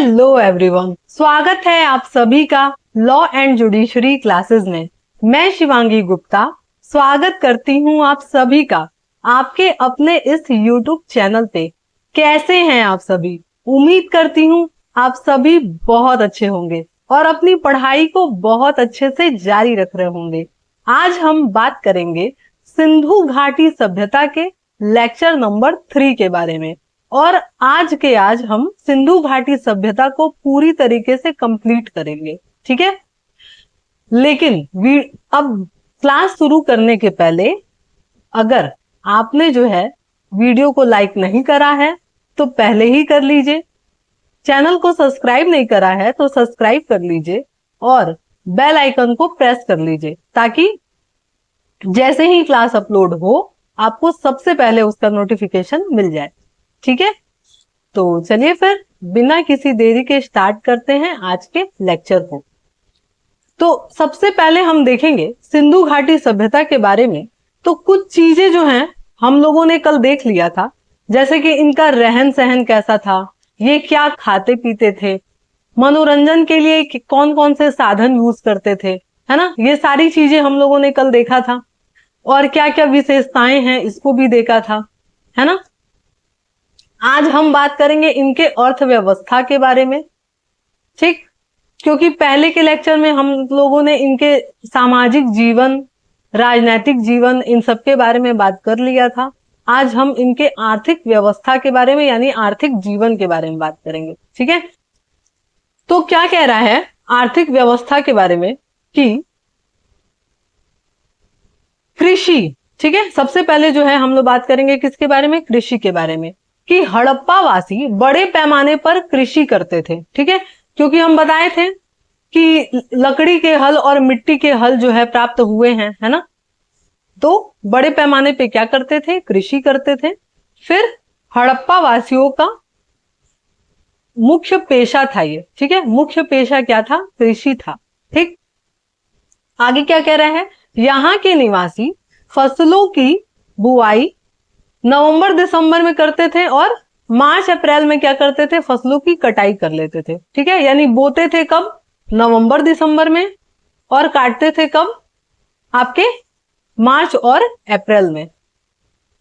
Hello everyone, स्वागत है आप सभी का लॉ एंड जुडिशरी क्लासेस में। मैं शिवांगी गुप्ता स्वागत करती हूं आप सभी का आपके अपने इस यूट्यूब चैनल पे। कैसे हैं आप सभी? उम्मीद करती हूं आप सभी बहुत अच्छे होंगे और अपनी पढ़ाई को बहुत अच्छे से जारी रख रहे होंगे। आज हम बात करेंगे सिंधु घाटी सभ्यता के लेक्चर नंबर 3 के बारे में और आज हम सिंधु घाटी सभ्यता को पूरी तरीके से कंप्लीट करेंगे। ठीक है, लेकिन अब क्लास शुरू करने के पहले अगर आपने जो है वीडियो को लाइक नहीं करा है तो पहले ही कर लीजिए, चैनल को सब्सक्राइब नहीं करा है तो सब्सक्राइब कर लीजिए और बेल आइकन को प्रेस कर लीजिए ताकि जैसे ही क्लास अपलोड हो आपको सबसे पहले उसका नोटिफिकेशन मिल जाए। ठीक है, तो चलिए फिर बिना किसी देरी के स्टार्ट करते हैं आज के लेक्चर को। तो सबसे पहले हम देखेंगे सिंधु घाटी सभ्यता के बारे में। तो कुछ चीजें जो हैं हम लोगों ने कल देख लिया था, जैसे कि इनका रहन सहन कैसा था, ये क्या खाते पीते थे, मनोरंजन के लिए कौन कौन से साधन यूज करते थे, है ना, ये सारी चीजें हम लोगों ने कल देखा था। और क्या क्या विशेषताएं हैं इसको भी देखा था, है ना। आज हम बात करेंगे इनके अर्थव्यवस्था के बारे में। ठीक, क्योंकि पहले के लेक्चर में हम लोगों ने इनके सामाजिक जीवन, राजनैतिक जीवन, इन सब के बारे में बात कर लिया था। आज हम इनके आर्थिक व्यवस्था के बारे में यानी आर्थिक जीवन के बारे में बात करेंगे। ठीक है, तो क्या कह रहा है आर्थिक व्यवस्था के बारे में कि कृषि। ठीक है, सबसे पहले जो है हम लोग बात करेंगे किसके बारे में, कृषि के बारे में, कि हड़प्पा वासी बड़े पैमाने पर कृषि करते थे। ठीक है, क्योंकि हम बताए थे कि लकड़ी के हल और मिट्टी के हल जो है प्राप्त हुए हैं, है ना, तो बड़े पैमाने पे क्या करते थे, कृषि करते थे। फिर हड़प्पा वासियों का मुख्य पेशा था ये। ठीक है, मुख्य पेशा क्या था, कृषि था। ठीक, आगे क्या कह रहा है, यहाँ के निवासी फसलों की बुआई नवंबर दिसंबर में करते थे और मार्च अप्रैल में क्या करते थे, फसलों की कटाई कर लेते थे। ठीक है, यानी बोते थे कब, नवंबर दिसंबर में, और काटते थे कब, आपके मार्च और अप्रैल में।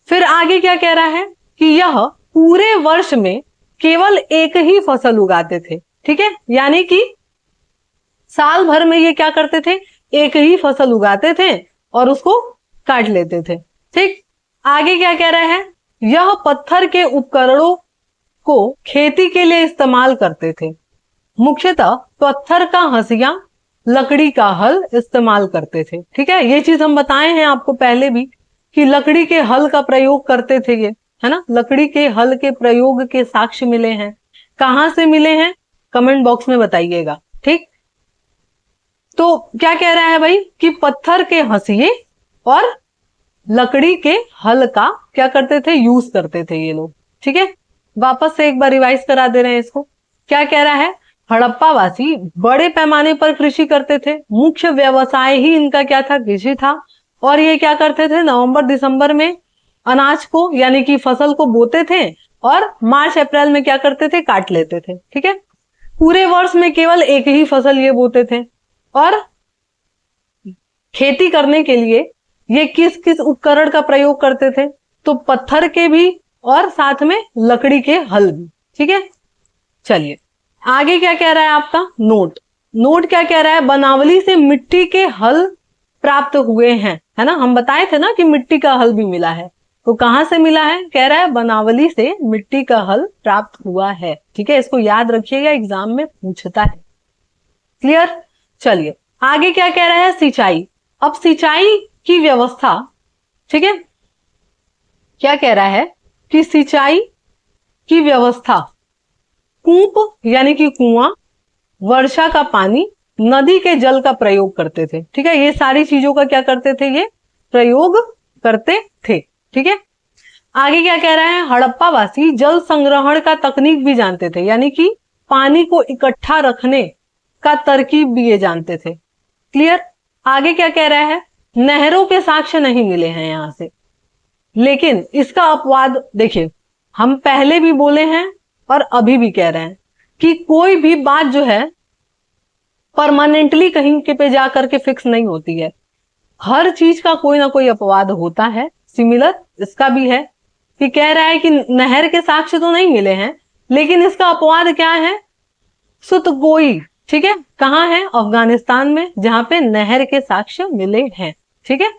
फिर आगे क्या कह रहा है कि यह पूरे वर्ष में केवल एक ही फसल उगाते थे। ठीक है, यानी कि साल भर में ये क्या करते थे, एक ही फसल उगाते थे और उसको काट लेते थे। ठीक, आगे क्या कह रहा है, यह पत्थर के उपकरणों को खेती के लिए इस्तेमाल करते थे। मुख्यतः पत्थर का हंसिया, लकड़ी का हल इस्तेमाल करते थे। ठीक है, ये चीज हम बताए हैं आपको पहले भी कि लकड़ी के हल का प्रयोग करते थे ये, है ना। लकड़ी के हल के प्रयोग के साक्ष्य मिले हैं, कहां से मिले हैं कमेंट बॉक्स में बताइएगा। ठीक, तो क्या कह रहा है भाई कि पत्थर के हंसिए और लकड़ी के हल का क्या करते थे, यूज करते थे ये लोग। ठीक है, वापस से एक बार रिवाइज करा दे रहे हैं इसको। क्या कह रहा है, हड़प्पा वासी बड़े पैमाने पर कृषि करते थे, मुख्य व्यवसाय ही इनका क्या था, कृषि था। और ये क्या करते थे, नवंबर दिसंबर में अनाज को यानी कि फसल को बोते थे और मार्च अप्रैल में क्या करते थे, काट लेते थे। ठीक है, पूरे वर्ष में केवल एक ही फसल ये बोते थे और खेती करने के लिए ये किस किस उपकरण का प्रयोग करते थे, तो पत्थर के भी और साथ में लकड़ी के हल भी। ठीक है, चलिए आगे क्या कह रहा है आपका नोट। नोट क्या कह रहा है, बनावली से मिट्टी के हल प्राप्त हुए हैं, है ना। हम बताए थे ना कि मिट्टी का हल भी मिला है, तो कहां से मिला है, कह रहा है बनावली से मिट्टी का हल प्राप्त हुआ है। ठीक है, इसको याद रखिएगा, एग्जाम में पूछता है। क्लियर, चलिए आगे क्या कह रहा है, सिंचाई। अब सिंचाई की व्यवस्था, ठीक है, क्या कह रहा है कि सिंचाई की व्यवस्था कूप यानी कि कुआं, वर्षा का पानी, नदी के जल का प्रयोग करते थे। ठीक है, ये सारी चीजों का क्या करते थे, ये प्रयोग करते थे। ठीक है, आगे क्या कह रहा है, हड़प्पा वासी जल संग्रहण का तकनीक भी जानते थे, यानी कि पानी को इकट्ठा रखने का तरकीब भी ये जानते थे। क्लियर, आगे क्या कह रहा है, नहरों के साक्ष्य नहीं मिले हैं यहां से, लेकिन इसका अपवाद देखिए, हम पहले भी बोले हैं और अभी भी कह रहे हैं कि कोई भी बात जो है परमानेंटली कहीं के पे जा करके फिक्स नहीं होती है, हर चीज का कोई ना कोई अपवाद होता है। सिमिलर इसका भी है कि कह रहा है कि नहर के साक्ष्य तो नहीं मिले हैं, लेकिन इसका अपवाद क्या है, सुतगोई। ठीक है, कहाँ है, अफगानिस्तान में, जहां पे नहर के साक्ष्य मिले हैं। ठीक है,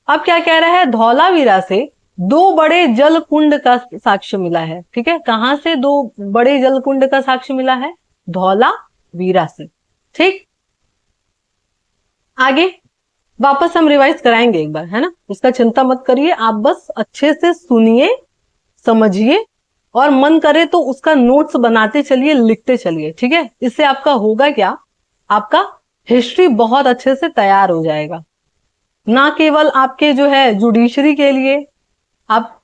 अब क्या कह रहा है, धौलावीरा से 2 बड़े जल कुंड का साक्ष्य मिला है। ठीक है, कहां से 2 बड़े जल कुंड का साक्ष्य मिला है, धौलावीरा से। ठीक, आगे वापस हम रिवाइज कराएंगे एक बार, है ना, उसका चिंता मत करिए, आप बस अच्छे से सुनिए, समझिए, और मन करे तो उसका नोट्स बनाते चलिए, लिखते चलिए। ठीक है, इससे आपका होगा क्या, आपका हिस्ट्री बहुत अच्छे से तैयार हो जाएगा। ना केवल आपके जो है जुडिशरी के लिए, आप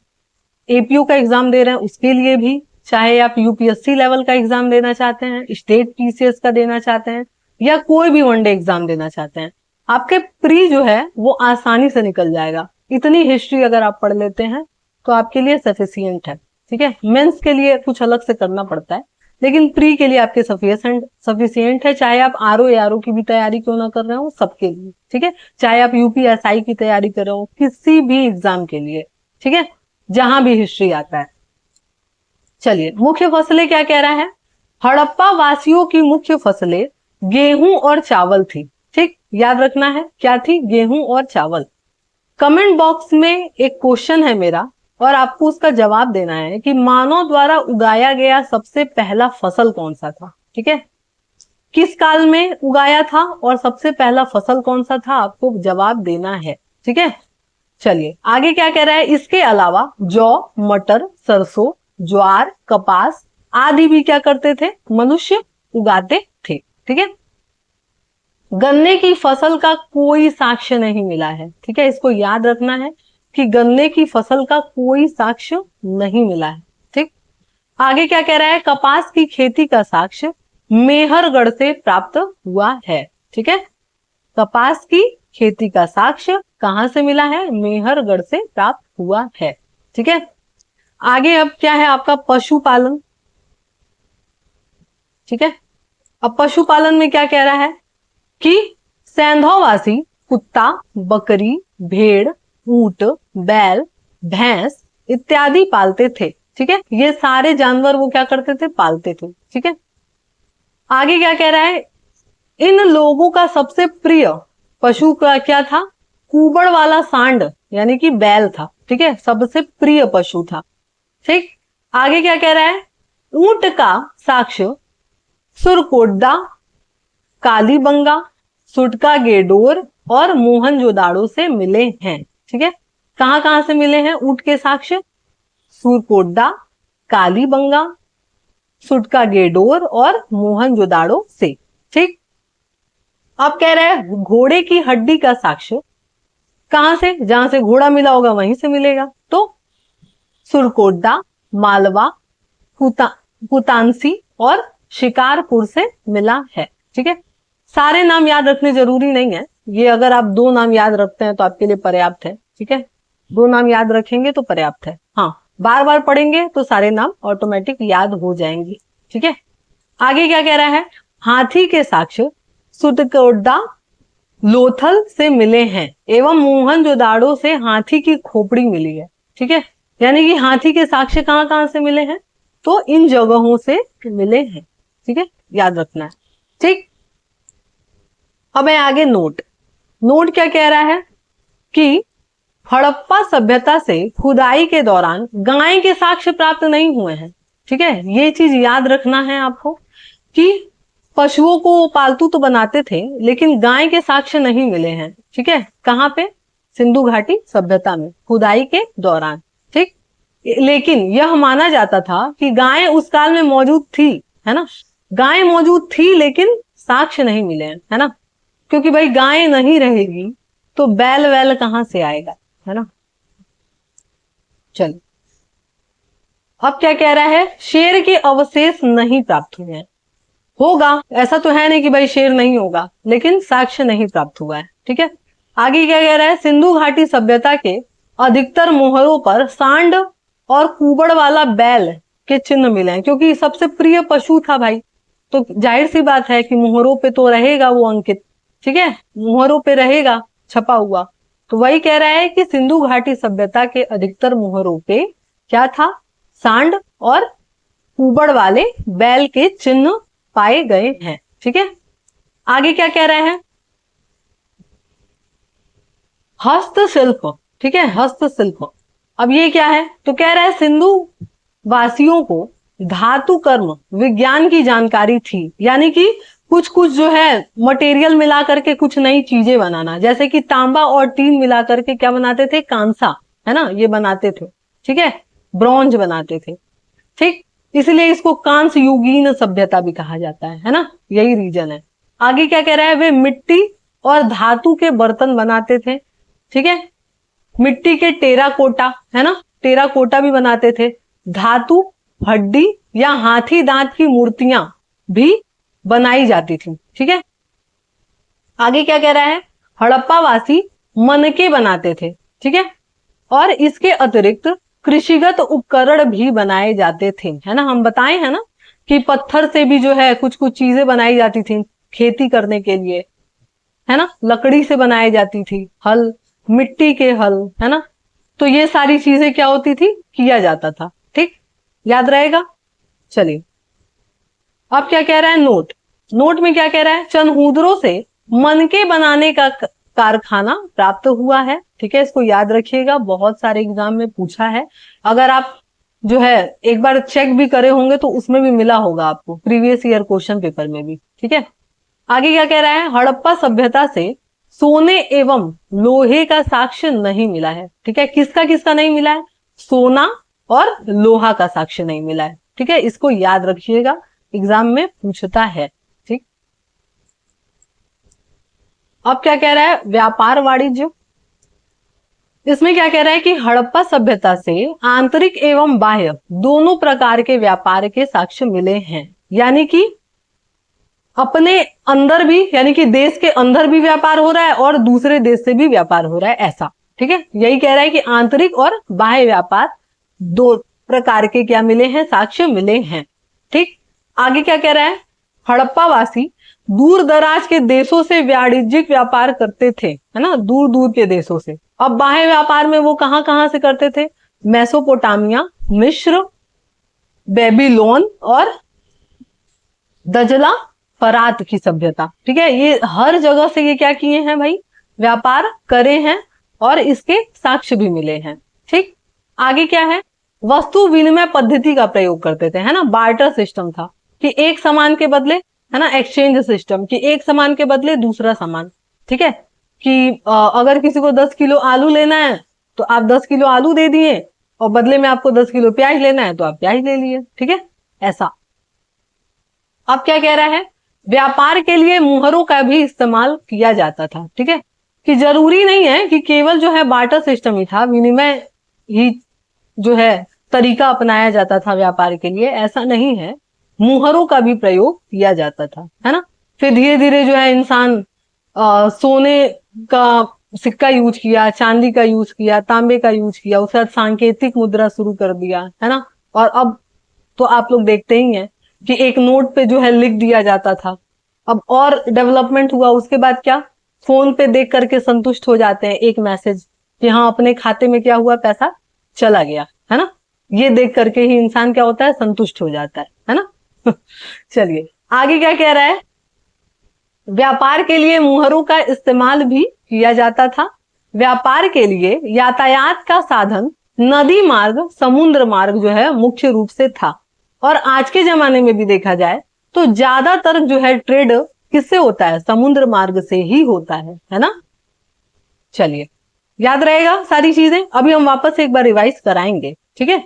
एपीयू का एग्जाम दे रहे हैं उसके लिए भी, चाहे आप यूपीएससी लेवल का एग्जाम देना चाहते हैं, स्टेट पीसीएस का देना चाहते हैं, या कोई भी वनडे एग्जाम देना चाहते हैं, आपके प्री जो है वो आसानी से निकल जाएगा। इतनी हिस्ट्री अगर आप पढ़ लेते हैं तो आपके लिए सफिशियंट है। ठीक है, मेंस के लिए कुछ अलग से करना पड़ता है, लेकिन प्री के लिए आपके सफिशियंट है। चाहे आप आरओ एआरओ की भी तैयारी क्यों ना कर रहे हो, सबके लिए। ठीक है, चाहे आप यूपीएसआई की तैयारी कर रहे हो, किसी भी एग्जाम के लिए। ठीक है, जहां भी हिस्ट्री आता है। चलिए, मुख्य फसलें क्या कह रहा है, हड़प्पा वासियों की मुख्य फसलें गेहूं और चावल थी। ठीक, याद रखना है क्या थी, गेहूं और चावल। कमेंट बॉक्स में एक क्वेश्चन है मेरा, और आपको उसका जवाब देना है कि मानव द्वारा उगाया गया सबसे पहला फसल कौन सा था। ठीक है, किस काल में उगाया था और सबसे पहला फसल कौन सा था, आपको जवाब देना है। ठीक है, चलिए आगे क्या कह रहा है, इसके अलावा जौ, मटर, सरसों, ज्वार, कपास आदि भी क्या करते थे, मनुष्य उगाते थे। ठीक है, गन्ने की फसल का कोई साक्ष्य नहीं मिला है। ठीक है, इसको याद रखना है कि गन्ने की फसल का कोई साक्ष्य नहीं मिला है। ठीक, आगे क्या कह रहा है, कपास की खेती का साक्ष्य मेहरगढ़ से प्राप्त हुआ है। ठीक है, कपास की खेती का साक्ष्य कहां से मिला है, मेहरगढ़ से प्राप्त हुआ है। ठीक है, आगे अब क्या है आपका पशुपालन। ठीक है, अब पशुपालन में क्या कह रहा है कि सैंधौवासी कुत्ता, बकरी, भेड़, ऊंट, बैल, भैंस इत्यादि पालते थे। ठीक है, ये सारे जानवर वो क्या करते थे, पालते थे। ठीक है, आगे क्या कह रहा है, इन लोगों का सबसे प्रिय पशु का क्या था, कुबड़ वाला सांड यानी कि बैल था। ठीक है, सबसे प्रिय पशु था। ठीक, आगे क्या कह रहा है, ऊंट का साक्ष्य सुरकोड्डा, कालीबंगा, सुटका गेडोर और मोहनजोदाड़ो से मिले हैं। ठीक है, कहां कहां से मिले हैं ऊंट के साक्ष्य, सुरकोड्डा, कालीबंगा, सुटका गेडोर और मोहनजोदाड़ो से। ठीक, अब कह रहे हैं घोड़े की हड्डी का साक्ष्य कहां से, जहां से घोड़ा मिला होगा वहीं से मिलेगा, तो सुरकोड्डा, मालवा, कुतांसी और शिकारपुर से मिला है। ठीक है, सारे नाम याद रखने जरूरी नहीं है, ये अगर आप 2 नाम याद रखते हैं तो आपके लिए पर्याप्त है। ठीक है, 2 नाम याद रखेंगे तो पर्याप्त है। हाँ, बार बार पढ़ेंगे तो सारे नाम ऑटोमेटिक याद हो जाएंगे। ठीक है, आगे क्या कह रहा है, हाथी के साक्ष्य सुटकोड्डा, लोथल से मिले हैं एवं मोहनजोदाड़ो से हाथी की खोपड़ी मिली है। ठीक है, यानी कि हाथी के साक्ष्य कहां कहां से मिले हैं, तो इन जगहों से मिले हैं। ठीक है, याद रखना है। ठीक, अब है आगे नोट क्या कह रहा है कि हड़प्पा सभ्यता से खुदाई के दौरान गाय के साक्ष्य प्राप्त नहीं हुए हैं। ठीक है, ये चीज याद रखना है आपको कि पशुओं को पालतू तो बनाते थे, लेकिन गाय के साक्ष्य नहीं मिले हैं। ठीक है, कहां पे, सिंधु घाटी सभ्यता में खुदाई के दौरान। ठीक, लेकिन यह माना जाता था कि गाय उस काल में मौजूद थी, है ना, गाय मौजूद थी लेकिन साक्ष्य नहीं मिले हैं, है ना, क्योंकि भाई गाय नहीं रहेगी तो बैल वैल कहां से आएगा, है ना। चलो, अब क्या कह रहा है, शेर के अवशेष नहीं प्राप्त हुए हैं। होगा, ऐसा तो है नहीं कि भाई शेर नहीं होगा, लेकिन साक्ष्य नहीं प्राप्त हुआ है। ठीक है, आगे क्या कह रहा है, सिंधु घाटी सभ्यता के अधिकतर मोहरों पर सांड और कुबड़ वाला बैल के चिन्ह मिले हैं, क्योंकि सबसे प्रिय पशु था भाई, तो जाहिर सी बात है कि मुहरों पे तो रहेगा वो अंकित, ठीक है, मुहरों पे रहेगा छपा हुआ। तो वही कह रहा है कि सिंधु घाटी सभ्यता के अधिकतर मुहरों पे क्या था, सांड और ऊबड़ वाले बैल के चिन्ह पाए गए हैं। ठीक है, आगे क्या कह रहे हैं, हस्तशिल्प। ठीक है, हस्तशिल्प। अब ये क्या है, तो कह रहा है सिंधु वासियों को धातु कर्म विज्ञान की जानकारी थी, यानी कि कुछ कुछ जो है मटेरियल मिला करके कुछ नई चीजें बनाना, जैसे कि तांबा और टीन मिला करके क्या बनाते थे, कांसा, है ना, ये बनाते थे। ठीक है, ब्रॉन्ज बनाते थे। ठीक, इसलिए इसको कांस्य युगीन सभ्यता भी कहा जाता है ना, यही रीजन है। आगे क्या कह रहा है, वे मिट्टी और धातु के बर्तन बनाते थे। ठीक है, मिट्टी के टेराकोटा, है ना, टेराकोटा भी बनाते थे। धातु, हड्डी या हाथी दांत की मूर्तियां भी बनाई जाती थी। ठीक है, आगे क्या कह रहा है, हड़प्पा वासी मनके बनाते थे। ठीक है, और इसके अतिरिक्त कृषिगत उपकरण भी बनाए जाते थे, है ना, हम बताए हैं ना कि पत्थर से भी जो है कुछ कुछ चीजें बनाई जाती थी खेती करने के लिए, है ना, लकड़ी से बनाई जाती थी, हल, मिट्टी के हल, है ना, तो ये सारी चीजें क्या होती थी, किया जाता था। ठीक, याद रहेगा। चलिए, अब क्या कह रहा है, नोट। नोट में क्या कह रहा है, चनहूदरों से मनके बनाने का कारखाना प्राप्त हुआ है। ठीक है, इसको याद रखिएगा, बहुत सारे एग्जाम में पूछा है। अगर आप जो है एक बार चेक भी करे होंगे तो उसमें भी मिला होगा आपको, प्रीवियस ईयर क्वेश्चन पेपर में भी। ठीक है, आगे क्या कह रहा है, हड़प्पा सभ्यता से सोने एवं लोहे का साक्ष्य नहीं मिला है। ठीक है, किसका किसका नहीं मिला है, सोना और लोहा का साक्ष्य नहीं मिला है। ठीक है, इसको याद रखिएगा, एग्जाम में पूछता है। ठीक, अब क्या कह रहा है, व्यापार वाणिज्य। इसमें क्या कह रहा है कि हड़प्पा सभ्यता से आंतरिक एवं बाह्य दोनों प्रकार के व्यापार के साक्ष्य मिले हैं, यानी कि अपने अंदर भी, यानी कि देश के अंदर भी व्यापार हो रहा है और दूसरे देश से भी व्यापार हो रहा है, ऐसा। ठीक है, यही कह रहा है कि आंतरिक और बाह्य व्यापार दो प्रकार के क्या मिले हैं, साक्ष्य मिले हैं। ठीक, आगे क्या कह रहा है, हड़प्पा वासी दूर दराज के देशों से वाणिज्यिक व्यापार करते थे, है ना, दूर दूर के देशों से। अब बाह्य व्यापार में वो कहां कहां से करते थे, मेसोपोटामिया, मिस्र, बेबीलोन और दजला फरात की सभ्यता। ठीक है, ये हर जगह से ये क्या किए हैं भाई, व्यापार करे हैं और इसके साक्ष्य भी मिले हैं। ठीक, आगे क्या है, वस्तु विनिमय पद्धति का प्रयोग करते थे, है ना, बार्टर सिस्टम था कि एक सामान के बदले, है ना, एक्सचेंज सिस्टम कि एक सामान के बदले दूसरा सामान। ठीक है, कि अगर किसी को 10 किलो आलू लेना है तो आप 10 किलो आलू दे दिए और बदले में आपको 10 किलो प्याज लेना है तो आप प्याज ले लिए। ठीक है, ऐसा। अब क्या कह रहा है, व्यापार के लिए मुहरों का भी इस्तेमाल किया जाता था। ठीक है, कि जरूरी नहीं है कि केवल जो है बार्टर सिस्टम ही था, विनिमय ही जो है तरीका अपनाया जाता था व्यापार के लिए, ऐसा नहीं है, मुहरों का भी प्रयोग किया जाता था, है ना। फिर धीरे धीरे जो है इंसान सोने का सिक्का यूज किया, चांदी का यूज किया, तांबे का यूज किया, उसके बाद सांकेतिक मुद्रा शुरू कर दिया, है ना। और अब तो आप लोग देखते ही हैं कि एक नोट पे जो है लिख दिया जाता था। अब और डेवलपमेंट हुआ, उसके बाद क्या, फोन पे देख करके संतुष्ट हो जाते हैं, एक मैसेज कि हाँ अपने खाते में क्या हुआ, पैसा चला गया, है ना। ये देख करके ही इंसान क्या होता है, संतुष्ट हो जाता है ना। चलिए, आगे क्या कह रहा है, व्यापार के लिए मुहरों का इस्तेमाल भी किया जाता था। व्यापार के लिए यातायात का साधन नदी मार्ग, समुद्र मार्ग जो है मुख्य रूप से था। और आज के जमाने में भी देखा जाए तो ज्यादातर जो है ट्रेड किससे होता है, समुद्र मार्ग से ही होता है ना। चलिए, याद रहेगा सारी चीजें। अभी हम वापस एक बार रिवाइज कराएंगे। ठीक है,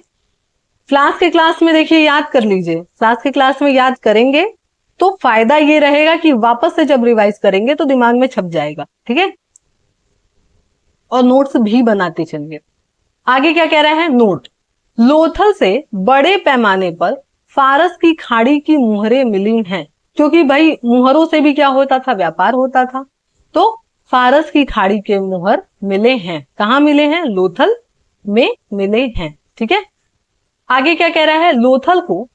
क्लास में देखिए, याद कर लीजिए, क्लास के क्लास में याद करेंगे तो फायदा ये रहेगा कि वापस से जब रिवाइज करेंगे तो दिमाग में छप जाएगा। ठीक है, और नोट्स भी बनाते चलिए। आगे क्या कह रहा है, नोट। लोथल से बड़े पैमाने पर फारस की खाड़ी की मुहरें मिली हैं, क्योंकि भाई मुहरों से भी क्या होता था, व्यापार होता था। तो फारस की खाड़ी के मुहर मिले हैं, कहां मिले हैं, लोथल में मिले हैं। ठीक है, आगे क्या कह रहा है, लोथल को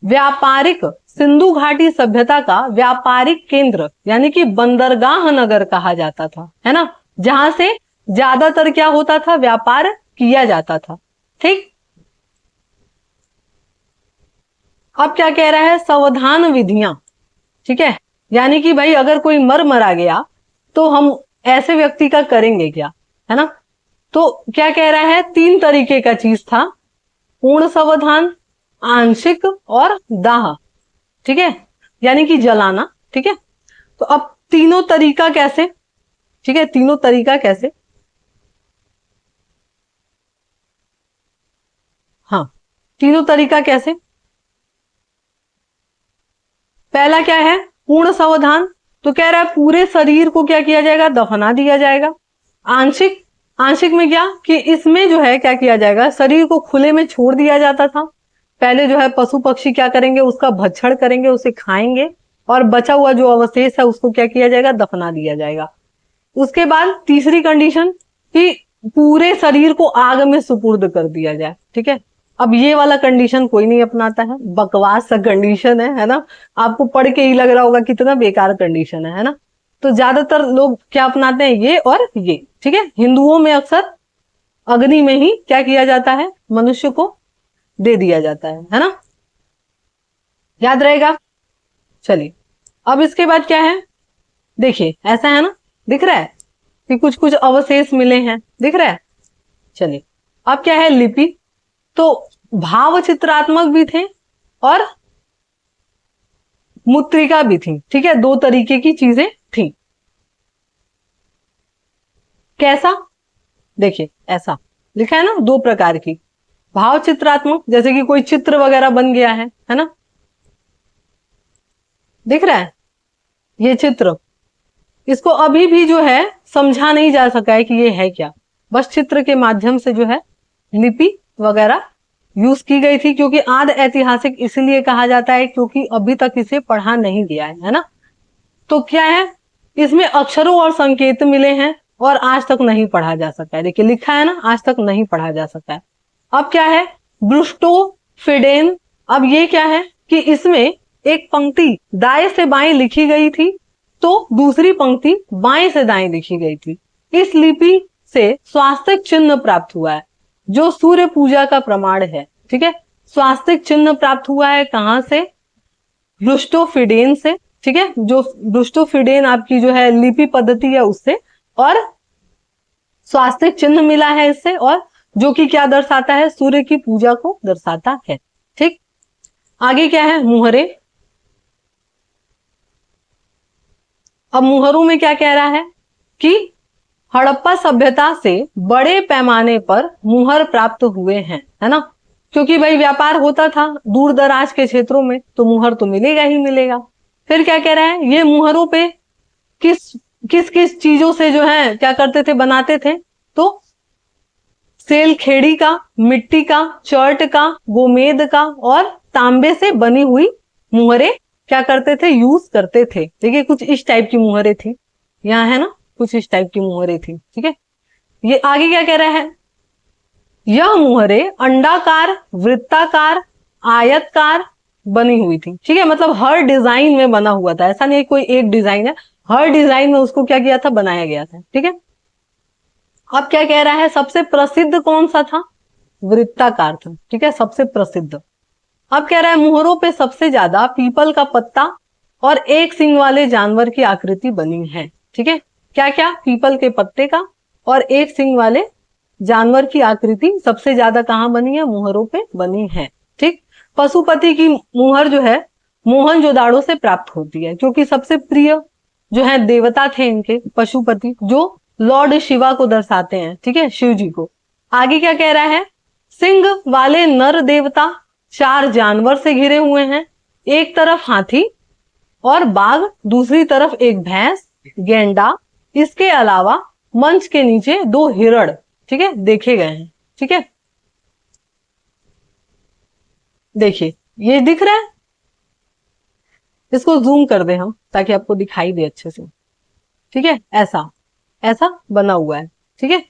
व्यापारिक सिंधु घाटी सभ्यता का व्यापारिक केंद्र यानी कि बंदरगाह नगर कहा जाता था, है ना, जहां से ज्यादातर क्या होता था, व्यापार किया जाता था। ठीक, अब क्या कह रहा है, सावधान विधियां। ठीक है, यानी कि भाई अगर कोई मरा गया तो हम ऐसे व्यक्ति का करेंगे क्या, है ना। तो क्या कह रहा है, 3 तरीके का चीज था, पूर्ण सावधान, आंशिक और दाह। ठीक है, यानी कि जलाना। ठीक है, तो अब तीनों तरीका कैसे, ठीक है, तीनों तरीका कैसे, हाँ, तीनों तरीका कैसे। पहला क्या है, पूर्ण सावधान, तो कह रहा है पूरे शरीर को क्या किया जाएगा, दफना दिया जाएगा। आंशिक, आंशिक में क्या कि इसमें जो है क्या किया जाएगा, शरीर को खुले में छोड़ दिया जाता था। पहले जो है पशु पक्षी क्या करेंगे, उसका भक्षण करेंगे, उसे खाएंगे, और बचा हुआ जो अवशेष है उसको क्या किया जाएगा, दफना दिया जाएगा। उसके बाद तीसरी कंडीशन कि पूरे शरीर को आग में सुपुर्द कर दिया जाए। ठीक है, अब ये वाला कंडीशन कोई नहीं अपनाता है, बकवास सा कंडीशन है ना। आपको पढ़ के ही लग रहा होगा कितना बेकार कंडीशन है ना। तो ज्यादातर लोग क्या अपनाते हैं, ये और ये। ठीक है, हिंदुओं में अक्सर अग्नि में ही क्या किया जाता है, मनुष्य को दे दिया जाता है ना, याद रहेगा। चलिए, अब इसके बाद क्या है, देखिए ऐसा है ना, दिख रहा है कि कुछ कुछ अवशेष मिले हैं, दिख रहा है। चलिए, अब क्या है, लिपि। तो भाव चित्रात्मक भी थे और मुद्रिका भी थी। ठीक है, 2 तरीके की चीजें थी। कैसा, देखिए ऐसा लिखा है ना, 2 प्रकार की। भाव चित्रात्मक जैसे कि कोई चित्र वगैरह बन गया है ना, दिख रहा है ये चित्र। इसको अभी भी जो है समझा नहीं जा सका है कि ये है क्या, बस चित्र के माध्यम से जो है लिपि वगैरह यूज की गई थी। क्योंकि आद ऐतिहासिक इसलिए कहा जाता है क्योंकि अभी तक इसे पढ़ा नहीं गया है ना। तो क्या है, इसमें अक्षरों और संकेत मिले हैं और आज तक नहीं पढ़ा जा सका है। देखिए लिखा है ना, आज तक नहीं पढ़ा जा सका है। अब क्या है, ब्रुस्टोफिडेन। अब ये क्या है कि इसमें एक पंक्ति दाएं से बाएं लिखी गई थी, तो दूसरी पंक्ति बाएं से दाएं लिखी गई थी। इस लिपि से स्वास्तिक चिन्ह प्राप्त हुआ है, जो सूर्य पूजा का प्रमाण है। ठीक है, स्वास्तिक चिन्ह प्राप्त हुआ है कहां से, ब्रुस्टोफिडेन से। ठीक है, जो ब्रुस्टोफिडेन आपकी जो है लिपि पद्धति है उससे, और स्वास्तिक चिन्ह मिला है इससे, और जो कि क्या दर्शाता है, सूर्य की पूजा को दर्शाता है। ठीक, आगे क्या है, मुहरे। अब मुहरों में क्या कह रहा है कि हड़प्पा सभ्यता से बड़े पैमाने पर मुहर प्राप्त हुए हैं, है ना। क्योंकि भाई व्यापार होता था दूर दराज के क्षेत्रों में, तो मुहर तो मिलेगा ही मिलेगा। फिर क्या कह रहा है, ये मुहरों पे किस किस किस चीजों से जो है क्या करते थे, बनाते थे, तो सेल खेड़ी का, मिट्टी का, चर्ट का, गोमेद का और तांबे से बनी हुई मुहरे क्या करते थे, यूज करते थे। देखिए कुछ इस टाइप की मुहरे थी, यहाँ है ना, कुछ इस टाइप की मुहरे थी। ठीक है, ये आगे क्या कह रहा है, यह मुहरे अंडाकार, वृत्ताकार, आयतकार बनी हुई थी। ठीक है, मतलब हर डिजाइन में बना हुआ था, ऐसा नहीं कोई एक डिजाइन है, हर डिजाइन में उसको क्या किया था, बनाया गया था। ठीक है, अब क्या कह रहा है, सबसे प्रसिद्ध कौन सा था, वृत्ताकार था। ठीक है, सबसे प्रसिद्ध। अब कह रहा है मुहरों पे सबसे ज्यादा पीपल का पत्ता और एक सींग वाले जानवर की आकृति बनी है। ठीक है, क्या क्या, पीपल के पत्ते का और एक सींग वाले जानवर की आकृति सबसे ज्यादा कहां बनी है, मुहरों पे बनी है। ठीक, पशुपति की मुहर जो है मोहनजोदाड़ो से प्राप्त होती है, क्योंकि सबसे प्रिय जो है देवता थे इनके पशुपति, जो लॉर्ड शिवा को दर्शाते हैं। ठीक है, शिव जी को। आगे क्या कह रहा है, सिंह वाले नर देवता 4 जानवर से घिरे हुए हैं, एक तरफ हाथी और बाघ, दूसरी तरफ एक भैंस, गेंडा। इसके अलावा मंच के नीचे 2 हिरण, ठीक है, देखे गए हैं। ठीक है, देखिए ये दिख रहा है, इसको जूम कर दे हम ताकि आपको दिखाई दे अच्छे से। ठीक है, ऐसा ऐसा बना हुआ है। ठीक है,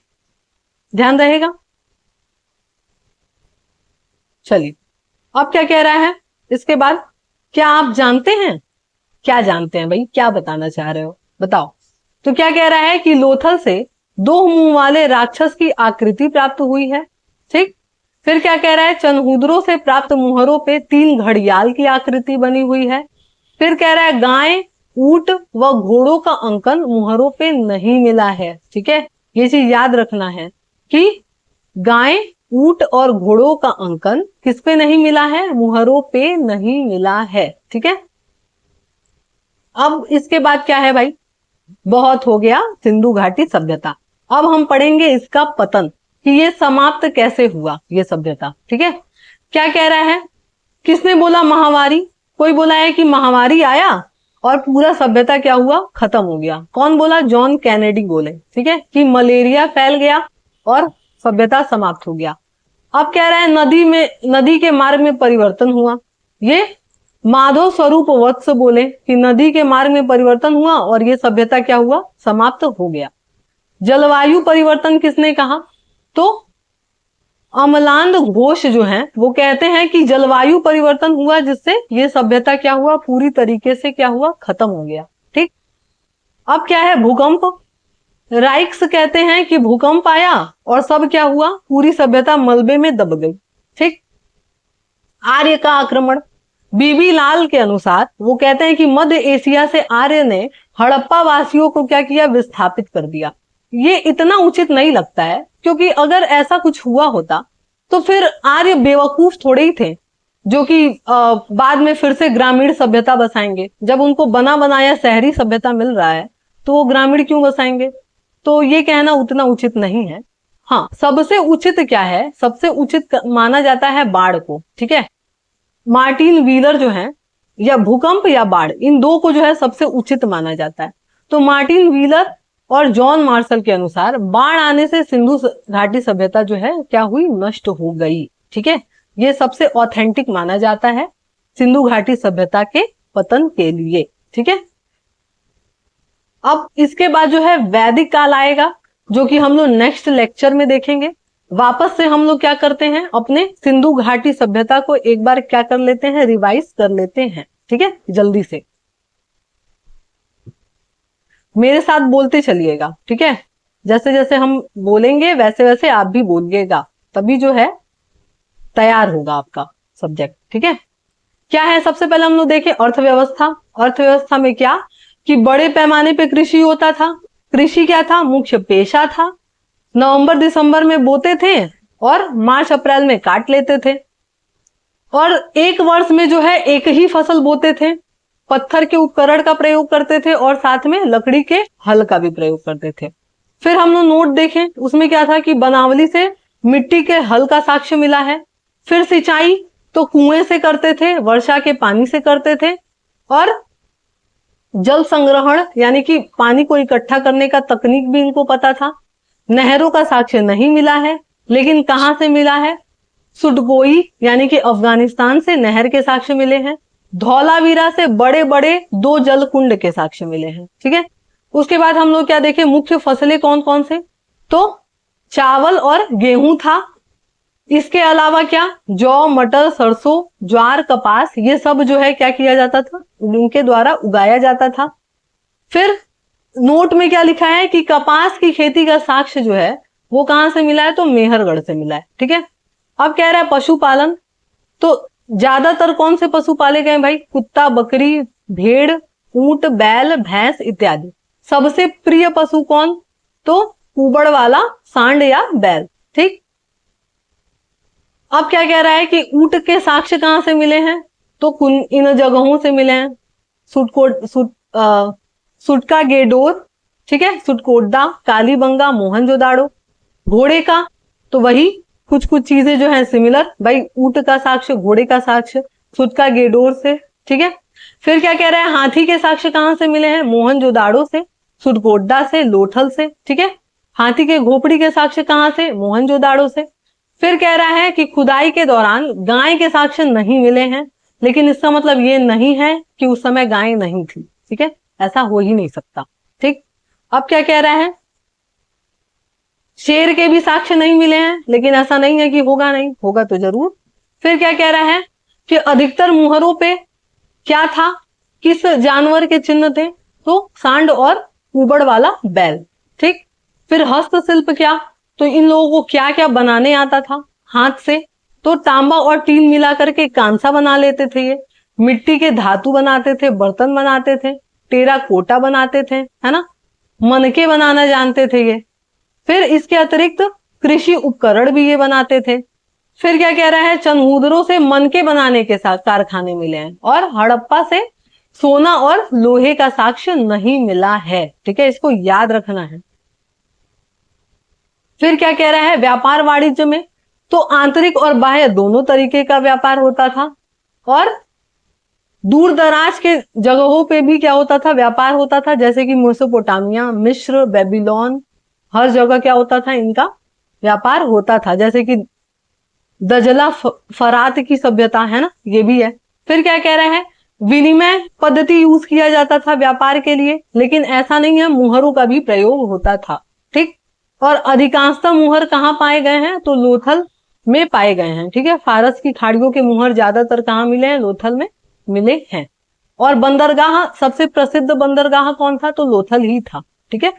ध्यान रहेगा। चलिए, अब क्या कह रहा है इसके बाद क्या आप जानते हैं? क्या जानते हैं भाई, क्या बताना चाह रहे हो बताओ। तो क्या कह रहा है कि लोथल से 2 मुंह वाले राक्षस की आकृति प्राप्त हुई है। ठीक। फिर क्या कह रहा है, चनहुदरों से प्राप्त मुहरों पे 3 घड़ियाल की आकृति बनी हुई है। फिर कह रहा है गाय, ऊंट व घोड़ों का अंकन मुहरों पे नहीं मिला है। ठीक है, ये चीज याद रखना है कि गाय, ऊंट और घोड़ों का अंकन किस पे नहीं मिला है? मुहरों पे नहीं मिला है। ठीक है। अब इसके बाद क्या है भाई, बहुत हो गया सिंधु घाटी सभ्यता। अब हम पढ़ेंगे इसका पतन, कि ये समाप्त कैसे हुआ ये सभ्यता। ठीक है। क्या कह रहा है, किसने बोला महामारी? कोई बोला है कि महामारी आया और पूरा सभ्यता क्या हुआ, खत्म हो गया। कौन बोला? जॉन कैनेडी बोले। ठीक है, कि मलेरिया फैल गया और सभ्यता समाप्त हो गया। अब कह रहा है नदी के मार्ग में परिवर्तन हुआ। ये माधव स्वरूप वत्स बोले कि नदी के मार्ग में परिवर्तन हुआ और ये सभ्यता क्या हुआ, समाप्त हो गया। जलवायु परिवर्तन किसने कहा? तो अमलांद घोष जो हैं वो कहते हैं कि जलवायु परिवर्तन हुआ जिससे ये सभ्यता क्या हुआ, पूरी तरीके से क्या हुआ, खत्म हो गया। ठीक। अब क्या है, भूकंप। राइक्स कहते हैं कि भूकंप आया और सब क्या हुआ, पूरी सभ्यता मलबे में दब गई। ठीक। आर्य का आक्रमण। बीबी लाल के अनुसार वो कहते हैं कि मध्य एशिया से आर्य ने हड़प्पा वासियों को क्या किया, विस्थापित कर दिया। ये इतना उचित नहीं लगता है, क्योंकि अगर ऐसा कुछ हुआ होता तो फिर आर्य बेवकूफ थोड़े ही थे जो कि बाद में फिर से ग्रामीण सभ्यता बसाएंगे। जब उनको बना बनाया शहरी सभ्यता मिल रहा है तो वो ग्रामीण क्यों बसाएंगे? तो ये कहना उतना उचित नहीं है। हाँ, सबसे उचित क्या है, सबसे उचित माना जाता है बाढ़ को। ठीक है, मार्टिन व्हीलर जो है, या भूकंप या बाढ़, इन दो को जो है सबसे उचित माना जाता है। तो मार्टिन व्हीलर और जॉन मार्शल के अनुसार बाढ़ आने से सिंधु घाटी सभ्यता जो है क्या हुई, नष्ट हो गई। ठीक है, ये सबसे ऑथेंटिक माना जाता है सिंधु घाटी सभ्यता के पतन के लिए। ठीक है। अब इसके बाद जो है वैदिक काल आएगा, जो कि हम लोग नेक्स्ट लेक्चर में देखेंगे। वापस से हम लोग क्या करते हैं, अपने सिंधु घाटी सभ्यता को एक बार क्या कर लेते हैं, रिवाइज कर लेते हैं। ठीक है, जल्दी से मेरे साथ बोलते चलिएगा। ठीक है, जैसे जैसे हम बोलेंगे वैसे वैसे आप भी बोलिएगा, तभी जो है तैयार होगा आपका सब्जेक्ट। ठीक है, क्या है, सबसे पहले हम लोग देखें अर्थव्यवस्था। अर्थव्यवस्था में क्या, कि बड़े पैमाने पे कृषि होता था। कृषि क्या था, मुख्य पेशा था। नवंबर दिसंबर में बोते थे और मार्च अप्रैल में काट लेते थे। और एक वर्ष में जो है एक ही फसल बोते थे। पत्थर के उपकरण का प्रयोग करते थे और साथ में लकड़ी के हल का भी प्रयोग करते थे। फिर हम लोग नोट देखें, उसमें क्या था कि बनावली से मिट्टी के हल का साक्ष्य मिला है। फिर सिंचाई तो कुएं से करते थे, वर्षा के पानी से करते थे। और जल संग्रहण यानी कि पानी को इकट्ठा करने का तकनीक भी इनको पता था। नहरों का साक्ष्य नहीं मिला है, लेकिन कहां से मिला है, सुडकोई यानी कि अफगानिस्तान से नहर के साक्ष्य मिले हैं। धौलावीरा से बड़े बड़े 2 जल कुंड के साक्ष्य मिले हैं। ठीक है, उसके बाद हम लोग क्या देखें, मुख्य फसलें कौन कौन से, तो चावल और गेहूं था। इसके अलावा क्या, जौ, मटर, सरसों, ज्वार, कपास, ये सब जो है क्या किया जाता था, उनके द्वारा उगाया जाता था। फिर नोट में क्या लिखा है कि कपास की खेती का साक्ष्य जो है वो कहां से मिला है, तो मेहरगढ़ से मिला है। ठीक है। अब कह रहा है पशुपालन, तो ज्यादातर कौन से पशु पाले गए भाई, कुत्ता, बकरी, भेड़, ऊंट, बैल, भैंस इत्यादि। सबसे प्रिय पशु कौन, तो कुबड़ वाला सांड या बैल। ठीक। अब क्या कह रहा है कि ऊंट के साक्ष्य कहां से मिले हैं, तो इन जगहों से मिले हैं, सुटका गेडोर, ठीक है, सुटकोटदा, कालीबंगा, मोहनजोदाड़ो। घोड़े का तो वही कुछ कुछ चीजें जो है सिमिलर, भाई ऊंट का साक्ष्य, घोड़े का साक्ष्य सुटका गेडोर से। ठीक है। फिर क्या कह रहा है, हाथी के साक्ष्य कहां से मिले हैं, मोहनजोदाड़ो से, सुटकोटदा से, लोथल से। ठीक है। हाथी के घोपड़ी के साक्ष्य कहां से, मोहनजोदाड़ो से। फिर कह रहा है कि खुदाई के दौरान गाय के साक्ष्य नहीं मिले हैं, लेकिन इसका मतलब ये नहीं है कि उस समय गाय नहीं थी। ठीक है, ऐसा हो ही नहीं सकता। ठीक। अब क्या कह रहा है, शेर के भी साक्ष्य नहीं मिले हैं, लेकिन ऐसा नहीं है कि होगा नहीं, होगा तो जरूर। फिर क्या कह रहा है कि अधिकतर मुहरों पे क्या था, किस जानवर के चिन्ह थे, तो सांड और ऊबड़ वाला बैल। ठीक। फिर हस्तशिल्प क्या, तो इन लोगों को क्या क्या बनाने आता था हाथ से, तो तांबा और टीन मिला करके कांसा बना लेते थे ये, मिट्टी के धातु बनाते थे, बर्तन बनाते थे, टेरा कोटा बनाते थे, है ना, मनके बनाना जानते थे ये। फिर इसके अतिरिक्त कृषि उपकरण भी ये बनाते थे। फिर क्या कह रहा है, चनहूदरों से मनके बनाने के साथ कारखाने मिले हैं, और हड़प्पा से सोना और लोहे का साक्ष्य नहीं मिला है। ठीक है, इसको याद रखना है। फिर क्या कह रहा है, व्यापार वाणिज्य में तो आंतरिक और बाह्य दोनों तरीके का व्यापार होता था, और दूर दराज के जगहों पे भी क्या होता था, व्यापार होता था, जैसे कि मेसोपोटामिया, मिस्र, बेबीलोन, हर जगह क्या होता था, इनका व्यापार होता था। जैसे कि दजला फरात की सभ्यता है ना, ये भी है। फिर क्या कह रहा है, विनिमय पद्धति यूज किया जाता था व्यापार के लिए, लेकिन ऐसा नहीं है, मुहरों का भी प्रयोग होता था। ठीक। और अधिकांशतः मुहर कहाँ पाए गए हैं, तो लोथल में पाए गए हैं। ठीक है, फारस की खाड़ियों के मुहर ज्यादातर कहाँ मिले हैं, लोथल में मिले हैं। और बंदरगाह, सबसे प्रसिद्ध बंदरगाह कौन था, तो लोथल ही था। ठीक है।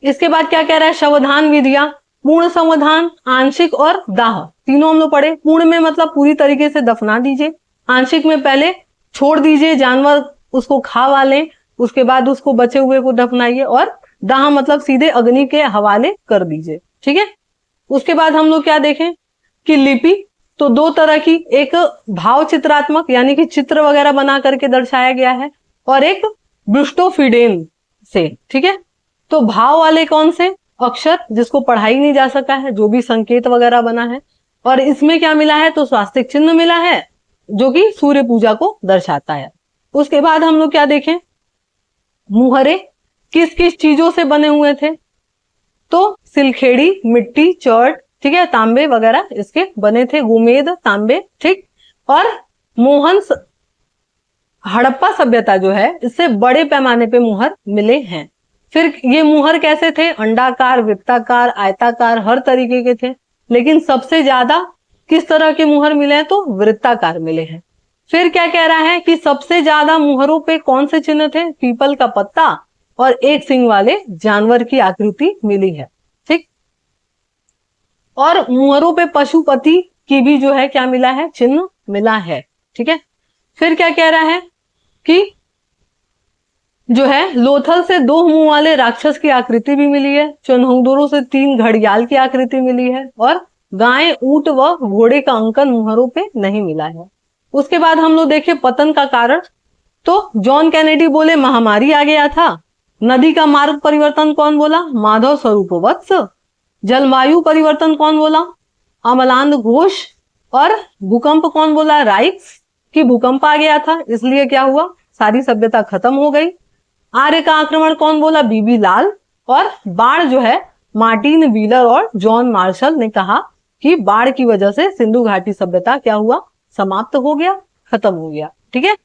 इसके बाद क्या कह रहा है, शवधान विधियां, पूर्ण संवधान, आंशिक और दाह, तीनों हम लोग पढ़े। पूर्ण में मतलब पूरी तरीके से दफना दीजिए, आंशिक में पहले छोड़ दीजिए, जानवर उसको खा वाले, उसके बाद उसको बचे हुए को दफनाइए, और दाह मतलब सीधे अग्नि के हवाले कर दीजिए। ठीक है। उसके बाद हम लोग क्या देखें कि लिपि, तो दो तरह की, एक भाव चित्रात्मक यानी कि चित्र वगैरह बना करके दर्शाया गया है, और एक ब्रुस्टोफिडेन से। ठीक है, तो भाव वाले कौन से, अक्षर जिसको पढ़ा ही नहीं जा सका है, जो भी संकेत वगैरह बना है, और इसमें क्या मिला है, तो स्वास्तिक चिन्ह मिला है, जो कि सूर्य पूजा को दर्शाता है। उसके बाद हम लोग क्या देखें, मुहरे किस किस चीजों से बने हुए थे, तो सिलखेड़ी, मिट्टी, चर्ट, ठीक है, तांबे वगैरह इसके बने थे, गोमेद, तांबे। ठीक। और मोहन हड़प्पा सभ्यता जो है, इससे बड़े पैमाने पे मुहर मिले हैं। फिर ये मुहर कैसे थे, अंडाकार, वृत्ताकार, आयताकार, हर तरीके के थे, लेकिन सबसे ज्यादा किस तरह के मुहर मिले हैं, तो वृत्ताकार मिले हैं। फिर क्या कह रहा है कि सबसे ज्यादा मुहरों पे कौन से चिन्ह थे, पीपल का पत्ता और एक सिंग वाले जानवर की आकृति मिली है। ठीक। और मुहरों पे पशुपति की भी जो है क्या मिला है, चिन्ह मिला है। ठीक है। फिर क्या कह रहा है कि जो है लोथल से दो मुंह वाले राक्षस की आकृति भी मिली है, चनहूदरों से 3 घड़ियाल की आकृति मिली है, और गाय, ऊंट व घोड़े का अंकन मुहरों पे नहीं मिला है। उसके बाद हम लोग देखें पतन का कारण, तो जॉन कैनेडी बोले महामारी आ गया था। नदी का मार्ग परिवर्तन कौन बोला, माधव स्वरूप वत्स। जलवायु परिवर्तन कौन बोला, अमलांध घोष। और भूकंप कौन बोला, राइक्स, कि भूकंप आ गया था, इसलिए क्या हुआ, सारी सभ्यता खत्म हो गई। आर्य का आक्रमण कौन बोला, बीबी लाल। और बाढ़ जो है, मार्टिन व्हीलर और जॉन मार्शल ने कहा कि बाढ़ की वजह से सिंधु घाटी सभ्यता क्या हुआ, समाप्त हो गया, खत्म हो गया। ठीक है।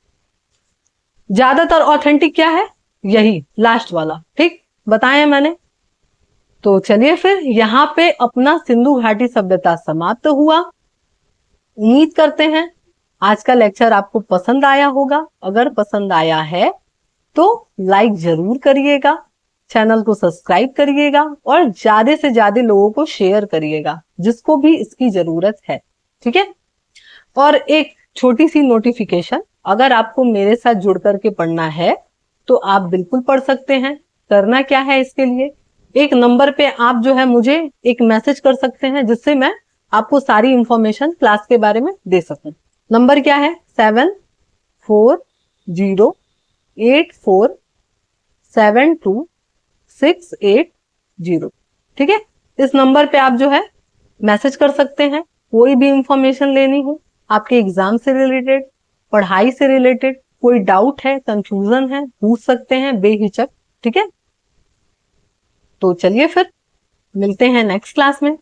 ज्यादातर ऑथेंटिक क्या है, यही लास्ट वाला। ठीक, बताया मैंने। तो चलिए फिर यहाँ पे अपना सिंधु घाटी सभ्यता समाप्त हुआ। उम्मीद करते हैं आज का लेक्चर आपको पसंद आया होगा। अगर पसंद आया है तो लाइक जरूर करिएगा, चैनल को सब्सक्राइब करिएगा, और ज्यादा से ज्यादा लोगों को शेयर करिएगा जिसको भी इसकी जरूरत है। ठीक है। और एक छोटी सी नोटिफिकेशन, अगर आपको मेरे साथ जुड़ करके पढ़ना है तो आप बिल्कुल पढ़ सकते हैं। करना क्या है, इसके लिए एक नंबर पे आप जो है मुझे एक मैसेज कर सकते हैं, जिससे मैं आपको सारी इंफॉर्मेशन क्लास के बारे में दे सकूं। नंबर क्या है, 7408472680। ठीक है, इस नंबर पे आप जो है मैसेज कर सकते हैं। कोई भी इंफॉर्मेशन लेनी हो, आपके एग्जाम से रिलेटेड, पढ़ाई से रिलेटेड, कोई डाउट है, कंफ्यूजन है, पूछ सकते हैं बेहिचक। ठीक है, तो चलिए फिर मिलते हैं नेक्स्ट क्लास में।